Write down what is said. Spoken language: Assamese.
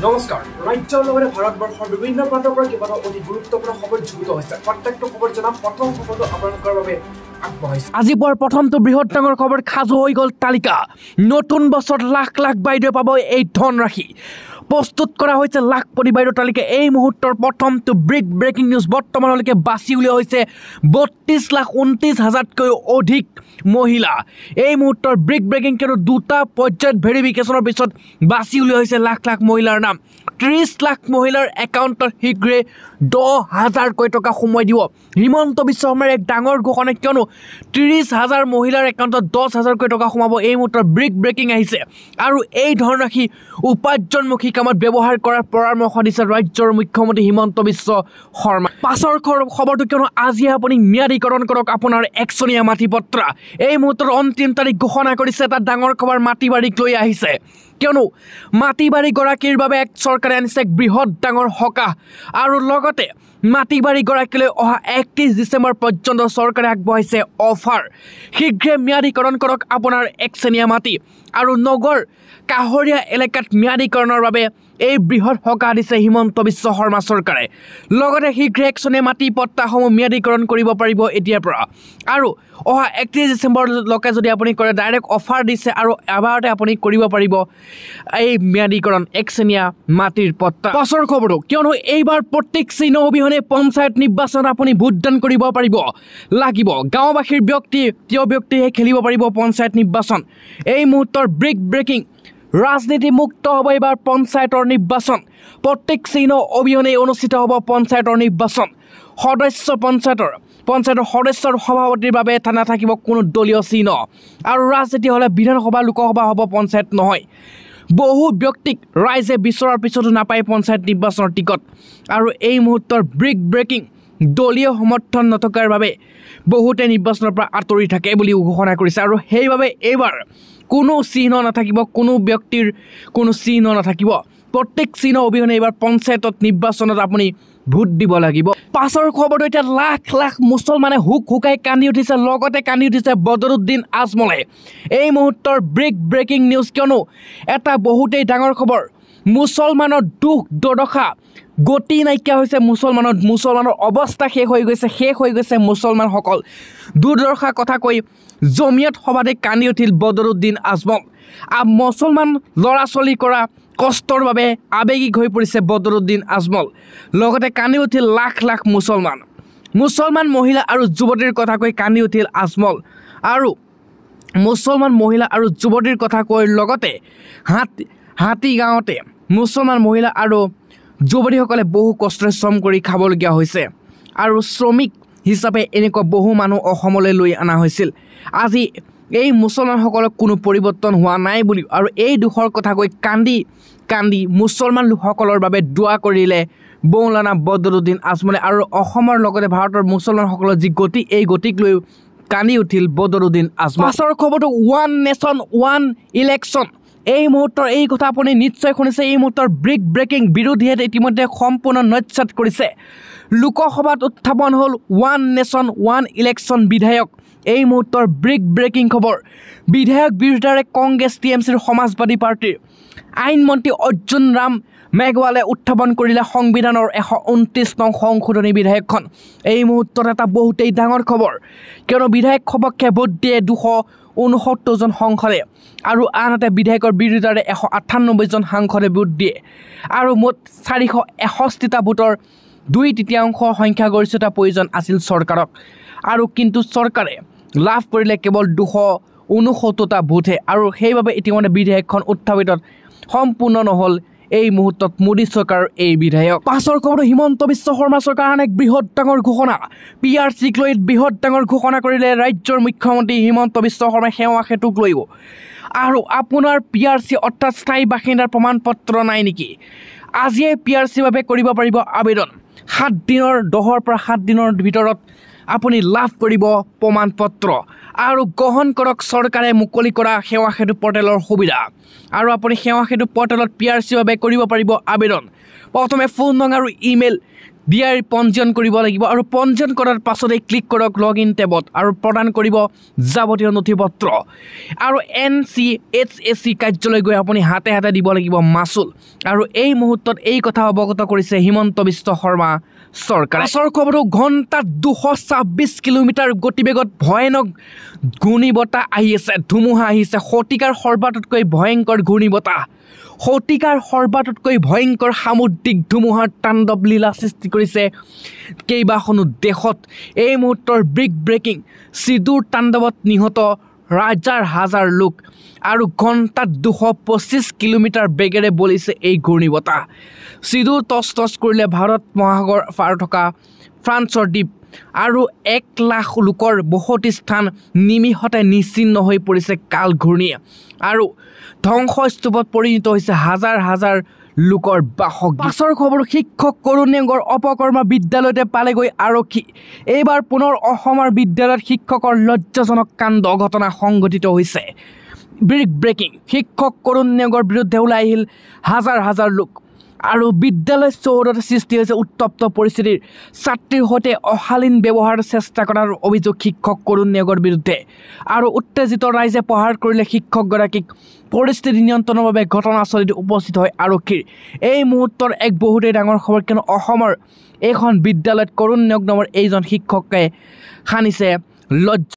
নমস্কাৰ ৰাজ্যৰ লগতে ভাৰতবৰ্ষৰ বিভিন্ন প্ৰান্তৰ পৰা কেইবাটাও অতি গুৰুত্বপূৰ্ণ খবৰ যুগুত হৈছে প্ৰত্যেকটো খবৰ জনাম প্ৰথম খবৰটো আপোনালোকৰ বাবে আগবঢ়াইছে আজি বৰ প্ৰথমটো বৃহৎ ডাঙৰ খবৰ খাজু হৈ গল তালিকা নতুন বছৰত লাখ লাখ বাইদেউ পাব এই ধনৰাশি প্ৰস্তুত কৰা হৈছে লাখ কোটি বাইদেউ তালিকা এই মুহূৰ্তৰ প্ৰথমটো ব্ৰেকিং নিউজ বৰ্তমানলৈকে বাছি উলিওৱা হৈছে 32,29,000তকৈ অধিক মহিলা এই মুহূৰ্তৰ ব্ৰেকিং কেনো দুটা পৰ্যায়ত ভেৰিফিকেশ্যনৰ পিছত বাছি উলিওৱা হৈছে লাখ লাখ মহিলাৰ নাম 30 লাখ মহিলাৰ একাউণ্টত শীঘ্ৰে 10,000 কোটি টকা সোমাই দিব হিমন্ত বিশ্ব শৰ্মাৰ এক ডাঙৰ ঘোষণা কিয়নো 30,000 মহিলাৰ একাউণ্টত 10,000 কোটি টকা সোমাব এই মুহূৰ্তৰ ব্ৰেকিং আহিছে আৰু এই ধনৰাশি উপাৰ্জনমুখী কামত ব্যৱহাৰ কৰাৰ পৰামৰ্শ দিছে ৰাজ্যৰ মুখ্যমন্ত্ৰী হিমন্ত বিশ্ব শৰ্মা পাছৰ খবৰটো কিয়নো আজি আপুনি ম্যাদীকৰণ কৰক আপোনাৰ একচনীয়া মাটি পত্ৰ এই মুহূৰ্তৰ অন্তিম তাৰিখ ঘোষণা কৰিছে এটা ডাঙৰ খবৰ মাটি বাৰীক লৈ আহিছে কিয়নো মাটি বাৰী গৰাকীৰ বাবে এক চৰকাৰে আনিছে এক বৃহৎ ডাঙৰ সকাহ আৰু লগতে মাটি বাৰী গৰাকীলৈ অহা 31 ডিচেম্বৰ পৰ্যন্ত চৰকাৰে আগবঢ়াইছে অফাৰ শীঘ্ৰে ম্যাদীকৰণ কৰক আপোনাৰ একচনীয়া মাটি আৰু নগৰ কাহৰীয়া এলেকাত ম্যাদীকৰণৰ বাবে এই বৃহৎ সকাহ দিছে হিমন্ত বিশ্ব শৰ্মা চৰকাৰে লগতে শীঘ্ৰে একচনীয়া মাটি পট্টাসমূহ ম্যাদীকৰণ কৰিব পাৰিব এতিয়াৰ পৰা আৰু অহা 31 ডিচেম্বৰলৈকে যদি আপুনি কৰে ডাইৰেক্ট অফাৰ দিছে আৰু এবাৰতে আপুনি কৰিব পাৰিব এই ম্যাদীকৰণ একচনীয়া মাটিৰ পট্টা পাছৰ খবৰটো কিয়নো এইবাৰ প্ৰত্যেক চিহ্ন অবিহনে পঞ্চায়ত নিৰ্বাচনত আপুনি ভোটদান কৰিব পাৰিব লাগিব গাঁওবাসীৰ ব্যক্তিয়ে খেলিব পাৰিব পঞ্চায়ত নিৰ্বাচন এই মুহূৰ্তৰ ব্ৰেকিং ৰাজনীতি মুক্ত হ'ব এইবাৰ পঞ্চায়তৰ নিৰ্বাচন প্ৰত্যেক চিহ্ন অবিহনে অনুষ্ঠিত হ'ব পঞ্চায়তৰ নিৰ্বাচন পঞ্চায়তৰ সদস্যৰ সভাপতিৰ বাবে নাথাকিব কোনো দলীয় চিহ্ন আৰু ৰাজনীতি হ'লে বিধানসভা লোকসভা হ'ব পঞ্চায়ত নহয় বহু ব্যক্তিক ৰাইজে বিচৰাৰ পিছতো নাপায় পঞ্চায়ত নিৰ্বাচনৰ টিকট আৰু এই মুহূৰ্তৰ ব্ৰেকিং দলীয় সমৰ্থন নথকাৰ বাবে বহুতে নিৰ্বাচনৰ পৰা আঁতৰি থাকে বুলি ঘোষণা কৰিছে আৰু সেইবাবে এইবাৰ কোনো চিহ্ন নাথাকিব কোনো ব্যক্তিৰ কোনো চিহ্ন নাথাকিব প্ৰত্যেক চিহ্ন অবিহনে এইবাৰ পঞ্চায়তত নিৰ্বাচনত আপুনি ভোট দিব লাগিব পাছৰ খবৰটো এতিয়া লাখ লাখ মুছলমানে হুকাই কান্দি উঠিছে লগতে কান্দি উঠিছে বদৰুদ্দিন আজমলে এই মুহূৰ্তৰ ব্ৰেকিং নিউজ কিয়নো এটা বহুতেই ডাঙৰ খবৰ মুছলমানৰ দুখ দুৰ্দশা গতি নাইকিয়া হৈছে মুছলমানৰ অৱস্থা শেষ হৈ গৈছে মুছলমানসকল দুৰ্দশা কথা কৈ জমিয়ত সভাতে কান্দি উঠিল বদৰুদ্দিন আজমল মুছলমান ল'ৰা ছোৱালী কৰা কষ্টৰ বাবে আৱেগিক হৈ পৰিছে বদৰুদ্দিন আজমল লগতে কান্দি উঠিল লাখ লাখ মুছলমান মহিলা আৰু যুৱতীৰ কথা কৈ কান্দি উঠিল আজমল আৰু মুছলমান মহিলা আৰু যুৱতীৰ কথা কৈ লগতে হাতী গাঁৱতে মুছলমান মহিলা আৰু যুৱতীসকলে বহু কষ্টৰে শ্ৰম কৰি খাবলগীয়া হৈছে আৰু শ্ৰমিক হিচাপে এনেকুৱা বহু মানুহ অসমলৈ লৈ অনা হৈছিল আজি এই মুছলমানসকলক কোনো পৰিৱৰ্তন হোৱা নাই বুলি আৰু এই দুখৰ কথা কৈ কান্দি মুছলমান লোকসকলৰ বাবে দোৱা কৰিলে মৌলানা বদৰুদ্দিন আজমলে আৰু অসমৰ লগতে ভাৰতৰ মুছলমানসকলৰ যি গতি এই গতিক লৈ কান্দি উঠিল বদৰুদ্দিন আজমল পাছৰ খবৰটো ওৱান নেশ্যন ওৱান ইলেকশ্যন এই মুহূৰ্তৰ এই কথা আপুনি নিশ্চয় শুনিছে এই মুহূৰ্তৰ ব্ৰেকিং বিৰোধীয়ে ইতিমধ্যে সম্পূৰ্ণ নস্যাৎ কৰিছে লোকসভাত উত্থাপন হ'ল ওৱান নেশ্যন ওৱান ইলেকশ্যন বিধায়ক এই মুহূৰ্তৰ ব্ৰেকিং খবৰ বিধায়ক বিৰোধিতাৰে কংগ্ৰেছ টিএমচিৰ সমাজবাদী পাৰ্টিৰ আইনমন্ত্ৰী অৰ্জুন ৰাম মেঘৱালে উত্থাপন কৰিলে সংবিধানৰ 129 নং সংশোধনী বিধেয়কখন এই মুহূৰ্তত এটা বহুতেই ডাঙৰ খবৰ কিয়নো বিধায়ক সপক্ষে ভোট দিয়ে 269 জন সাংসদে আৰু আনহাতে বিধায়কৰ বিৰোধিতাৰে 198 জন সাংসদে ভোট দিয়ে আৰু মুঠ 461টা ভোটৰ 2/3 সংখ্যাগৰিষ্ঠতা প্ৰয়োজন আছিল চৰকাৰক আৰু কিন্তু চৰকাৰে লাভ কৰিলে কেৱল 269টা ভোটহে আৰু সেইবাবে ইতিমধ্যে বিধেয়কখন উত্থাপিত সম্পূৰ্ণ নহ'ল এই মুহূৰ্তত মোদী চৰকাৰৰ এই বিধেয়ক পাছৰ খবৰটো হিমন্ত বিশ্ব শৰ্মা চৰকাৰে এক বৃহৎ ডাঙৰ ঘোষণা পিআৰচিক লৈ বৃহৎ ডাঙৰ ঘোষণা কৰিলে ৰাজ্যৰ মুখ্যমন্ত্ৰী হিমন্ত বিশ্ব শৰ্মাই সেৱা সেতুক লৈও আৰু আপোনাৰ পিআৰচি অৰ্থাৎ স্থায়ী বাসিন্দাৰ প্ৰমাণ পত্ৰ নাই নেকি আজিয়ে পিআৰচিৰ বাবে কৰিব পাৰিব আবেদন 10ৰ পৰা 7 দিনৰ ভিতৰত আপুনি লাভ কৰিব প্ৰমাণ পত্ৰ আৰু গ্ৰহণ কৰক চৰকাৰে মুকলি কৰা সেৱা সেতু পৰ্টেলৰ সুবিধা আৰু আপুনি সেৱা সেতু পৰ্টেলত পিআৰচিৰ বাবে কৰিব পাৰিব আবেদন প্ৰথমে ফোন নং আৰু ইমেইল দিয়াৰ পঞ্জীয়ন কৰিব লাগিব আৰু পঞ্জীয়ন কৰাৰ পাছতে ক্লিক কৰক লগ ইন টেবত আৰু প্ৰদান কৰিব যাৱতীয় নথিপত্ৰ আৰু NCHSC কাৰ্যালয় গৈ আপুনি হাতে হাতে দিব লাগিব মাচুল আৰু এই মুহূৰ্তত এই কথা অৱগত কৰিছে হিমন্ত বিশ্ব শৰ্মা চৰকাৰে। পাছৰ খবৰটো ঘণ্টাত 226 কিলোমিটাৰ গতিবেগত ভয়ানক ঘূৰ্ণীবতাহ আহি আছে, ধুমুহা আহিছে। শতিকাৰ সৰ্বাততকৈ ভয়ংকৰ ঘূৰ্ণীবতাহ, শতিকাৰ সৰ্বাততকৈ ভয়ংকৰ সামুদ্ৰিক ধুমুহাৰ তাণ্ডৱ লীলা সৃষ্টি কৰিছে কেইবাখনো দেশত। এই মুহূৰ্তৰ ব্ৰেকিং চিডুৰ তাণ্ডৱত নিহত হাজাৰ হাজাৰ লোক আৰু ঘণ্টাত 225 কিলোমিটাৰ বেগেৰে বলিছে এই ঘূৰ্ণীবতাহ। চিডু টচ কৰিলে ভাৰত মহাসাগৰ পাৰ থকা ফ্ৰান্সৰ দ্বীপ আৰু 1 লাখ লোকৰ বসতি স্থান নিমিষতে নিশ্চিন্ন হৈ পৰিছে কাল ঘূৰ্ণীয়ে আৰু ধ্বংসস্তূপত পৰিণত হৈছে হাজাৰ হাজাৰ লোকৰ বাসগৃহ। পাছৰ খবৰ শিক্ষক কৰুণ নেওগৰ অপকৰ্ম বিদ্যালয়তে পালেগৈ আৰক্ষী। এইবাৰ পুনৰ অসমৰ বিদ্যালয়ত শিক্ষকৰ লজ্জাজনক কাণ্ড ঘটনা সংঘটিত হৈছে। ব্ৰেকিং শিক্ষক কৰুণ নেওগৰ বিৰুদ্ধে ওলাই আহিল হাজাৰ হাজাৰ লোক আৰু বিদ্যালয় চৌহদত সৃষ্টি হৈছে উত্তপ্ত পৰিস্থিতিৰ। ছাত্ৰীৰ সৈতে অশালীন ব্যৱহাৰৰ চেষ্টা কৰাৰ অভিযোগ শিক্ষক কৰুণ নেওগৰ বিৰুদ্ধে আৰু উত্তেজিত ৰাইজে প্ৰহাৰ কৰিলে শিক্ষকগৰাকীক। পৰিস্থিতি নিয়ন্ত্ৰণৰ বাবে ঘটনাস্থলীত উপস্থিত হয় আৰক্ষীৰ। এই মুহূৰ্তৰ এক বহুতেই ডাঙৰ খবৰ, কিয়নো অসমৰ এইখন বিদ্যালয়ত কৰুণ নেওগ নামৰ এইজন শিক্ষকে সানিছে লজ্জা।